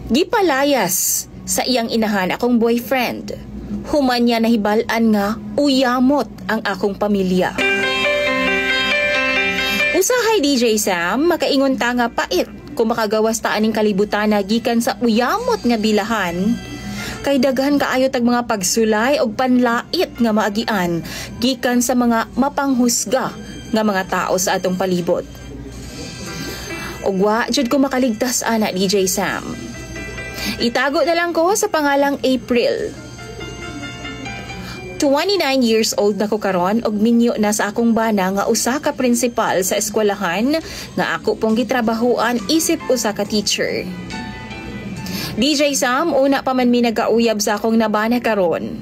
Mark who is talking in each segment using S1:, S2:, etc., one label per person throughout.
S1: Gipalayas sa iyang inahan akong boyfriend. Human niya nahibalan nga uyamot ang akong pamilya. Usahay DJ Sam, makaingon ta nga pait kung makagawas ta aning kalibutan na gikan sa uyamot nga bilahan. Kay daghan kaayo tag mga pagsulay og panlait nga maagian gikan sa mga mapanghusga nga mga tao sa atong palibot. Ug wa jud ko makaligtas ana DJ Sam. Itago na lang ko sa pangalang April. 29 years old na ko karon og minyo na sa akong bana nga usa ka principal sa eskwelahan nga ako pong gitrabahuan isip usa ka teacher. DJ Sam, una pa man mi nagauyab sa akong nabana karon.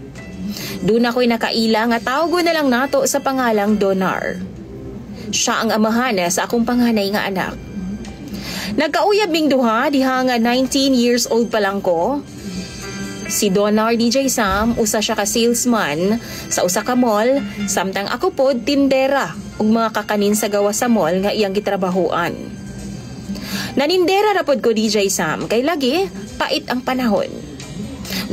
S1: Doon ako'y nakaila nga tawgo na lang nato sa pangalang Donar. Siya ang amahan sa akong panganay nga anak. Nagkauyab ming duha diha nga 19 years old pa lang ko. Si Donar DJ Sam, usa siya ka salesman sa usa ka mall, samtang ako pod tindera ug mga kakanin sa gawa sa mall nga iyang gitrabahuan. Nanindera ra pod ko DJ Sam kay lagi pait ang panahon.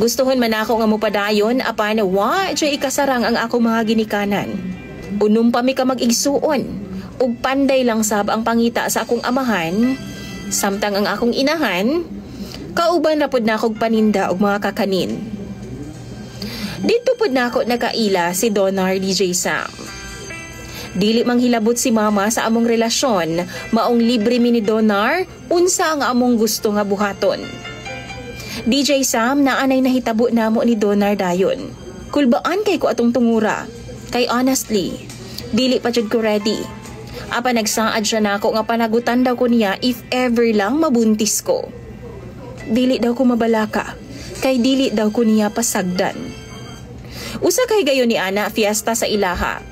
S1: Gustuhon man ako nga mopadayon apan wa jay ikasarang ang ako mga ginikanan. Unom pa mi ka mag-igsuon ug panday lang sab ang pangita sa akong amahan, samtang ang akong inahan kauban na pod na akong paninda og mga kakanin. Dito pod na ako nakaila si Donar DJ Sam. Dili mang hilabot si mama sa among relasyon, maong libre mi ni Donar unsa ang among gusto nga buhaton. DJ Sam, naanay nahitabo namo ni Donar dayon. Kulbaan kay ko atong tungura. Kay honestly, dili pa jud ko ready. Apa nagsaad siya nako nga panagutan daw ko niya if ever lang mabuntis ko. Dili daw ko mabalaka, kay dili daw ko niya pasagdan. Usa kay gayon ni ana fiesta sa ilaha.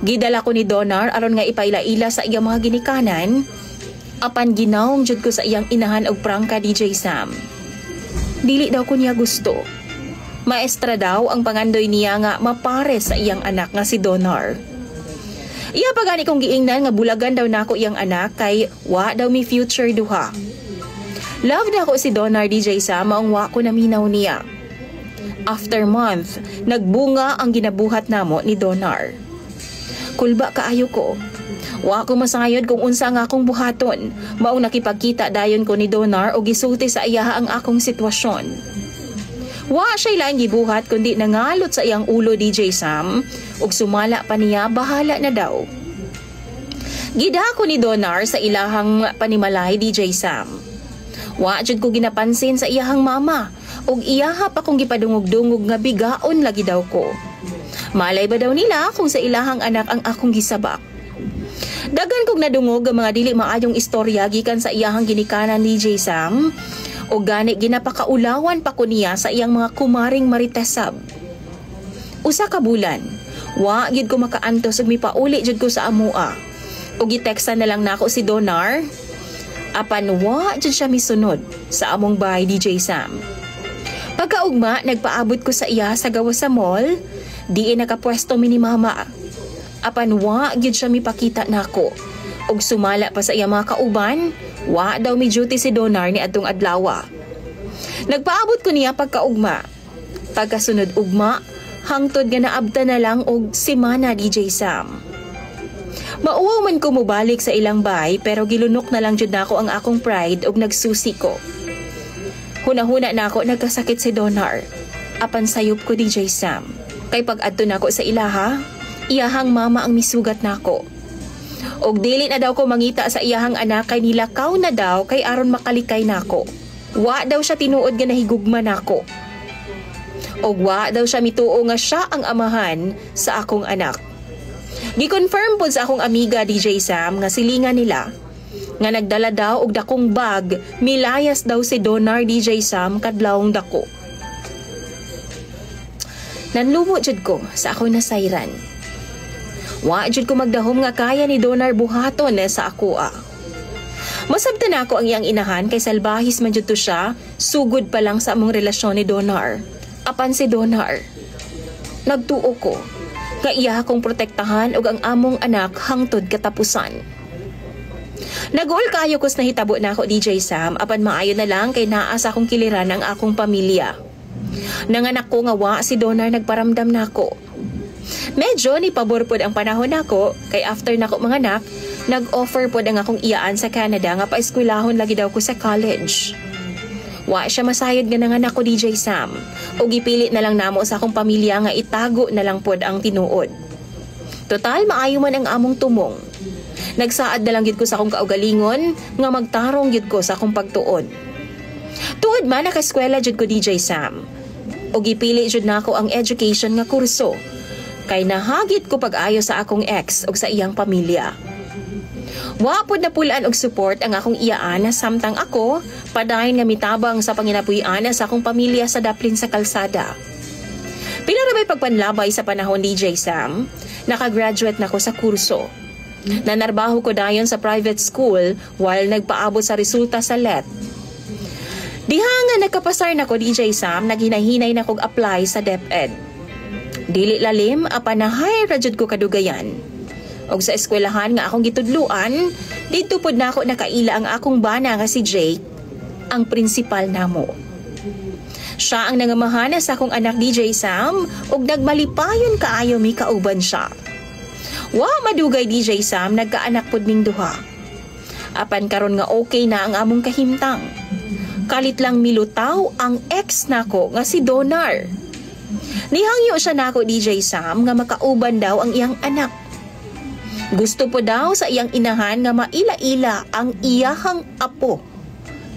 S1: Gidala ko ni Donar aron nga ipaila-ila sa iyang mga ginikanan. Apan ginawong jud ko sa iyang inahan og prangka DJ Sam. Dili daw ko niya gusto. Maestra daw ang pangandoy niya nga mapare sa iyang anak nga si Donar. Iya pa gani kong giingnan nga bulagan daw nako iyang anak kay wa daw mi future duha. Love na ako si Donar DJ Sam, maong wa ko naminaw niya. After month, nagbunga ang ginabuhat namo ni Donar. Kulba kaayo ko. Wa ko masayod kung unsa nga akong buhaton. Maong nakipagkita dayon ko ni Donar o gisulti sa iya ang akong sitwasyon. Wa siya lang gibuhat kundi nangalot sa iyang ulo DJ Sam ug sumala pa niya bahala na daw. Gida ko ni Donar sa ilahang panimalay DJ Sam. Wa jud ko ginapansin sa iyahang mama ug iyaha pa kong gipadungog-dungog nga bigaon lagi daw ko. Malay ba daw nila kung sa ilahang anak ang akong gisabak? Dagan kong nadungog ang mga dili maayong istorya gikan sa iyahang ginikanan ni DJ Sam o gani ginapakaulawan pa ko niya sa iyang mga kumaring maritesab. Usa ka bulan, wa gid ko makaantos ug mipauli jud ko sa amua. O gitekstan na lang nako si Donar. Apan wa jud siya misunod sa among bahay DJ Sam. Pagkaugma, nagpaabot ko sa iya sa gawa sa mall, diin nakapwesto mi ni mama. Apan wa gyud siya mipakita nako. Og sumala pa sa iya mga kauban, wa daw mi duty si Donar ni adtong adlaw. Nagpaabot ko niya pagkaugma. Pagkasunod ugma, hangtod nga naabta na lang og semana DJ Sam. Mauwaw man ko mobalik sa ilang bay pero gilunok na lang jud nako ang akong pride og nagsusi ko. Huna-huna nako nagkasakit si Donar. Apan sayop ko DJ Sam. Kay pag adto nako sa ilaha, iyahang mama ang misugat nako. Og dili na daw ko mangita sa iyahang anak kay nilakaw na daw kay aron makalikay nako. Wa daw siya tinuod nga nahigugma nako. Og wa daw siya mituo nga siya ang amahan sa akong anak. Gi-confirm po sa akong amiga DJ Sam nga silingan nila nga nagdala daw og dakong bag, milayas daw si Donar DJ Sam kadlawong dako. Nanlumo jud ko sa akong nasayran. Wa jud ko magdahom nga kaya ni Donar buhaton sa ako. Masabtan ako ang iyang inahan kay salbahis man jud to siya, sugod pa lang sa among relasyon ni Donar. Apan si Donar, nagtuo ko nga iya akong protektahan og ang among anak hangtod katapusan. Nag-ul kayo kus nahitabo na ako DJ Sam, apan maayo na lang kay naa sa akong kiliran ang akong pamilya. Nanganak ko nga wa si Donar nagparamdam nako. Medyo ni pabor pod ang panahon nako kay after nako manganak, nag-offer pod ang akong iyaan sa Canada nga paeskwelahon lagi daw ko sa college. Wa siya masayod nga nanganak ko DJ Sam, ug gipilit na lang namo sa akong pamilya nga itago na lang pod ang tinuod. Total maayo man ang among tumong. Nagsaad na lang gid ko sa akong kaugalingon nga magtarong gid ko sa akong pagtuon. Tuod man naka-eskwela jud ko DJ Sam. O gipili jud nako ang education nga kurso. Kay nahagit ko pag-ayo sa akong ex ug sa iyang pamilya. Wa pod na pulaan og support ang akong iyaan samtang ako padayon nga mitabang sa panginapuy-an sa akong pamilya sa daplin sa kalsada. Pila ra may pagpanlabay sa panahon DJ Sam, nakagraduate nako sa kurso. Nanarbaho ko dayon sa private school while nagpaabot sa resulta sa LET. Diha nga nagkapasar na ko DJ Sam, naghinahinay na kog apply sa DepEd. Dili lalim, apan na-hire rajud ko kadugayan. Og sa eskwelahan nga akong gitudluan, dito pod na ako nakaila ang akong bana nga si Jake, ang prinsipal namo. Siya ang nangamahana sa akong anak DJ Sam, og nagmalipayon kaayo mi kauban siya. Wa madugay DJ Sam, nagkaanak pod ming duha. Apan karon nga okay na ang among kahimtang. Kalit lang milutaw ang ex nako nga si Donar. Nihangyo siya nako DJ Sam nga makauban daw ang iyang anak. Gusto po daw sa iyang inahan nga maila-ila ang iyahang apo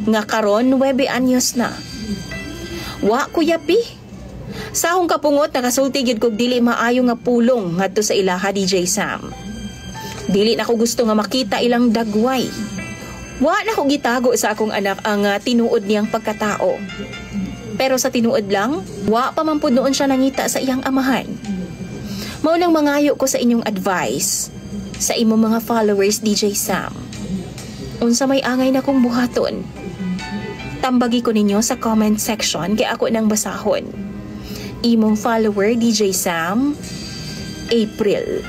S1: nga karon 9 anyos na. Wa kuyapi. Sa akong kapungot, nakasulti gid kog dili maayo nga pulong ngadto sa ilaha DJ Sam. Dili na ko gusto nga makita ilang dagway. Wa na ko gitago sa akong anak ang tinuod niyang pagkatao. Pero sa tinuod lang, wa pa man pud noon siya nangita sa iyang amahan. Mao nang mangayo ko sa inyong advice sa imong mga followers DJ Sam. Unsa may angay na kong buhaton? Tambagi ko ninyo sa comment section kay ako nang basahon. Imong follower DJ Sam, April.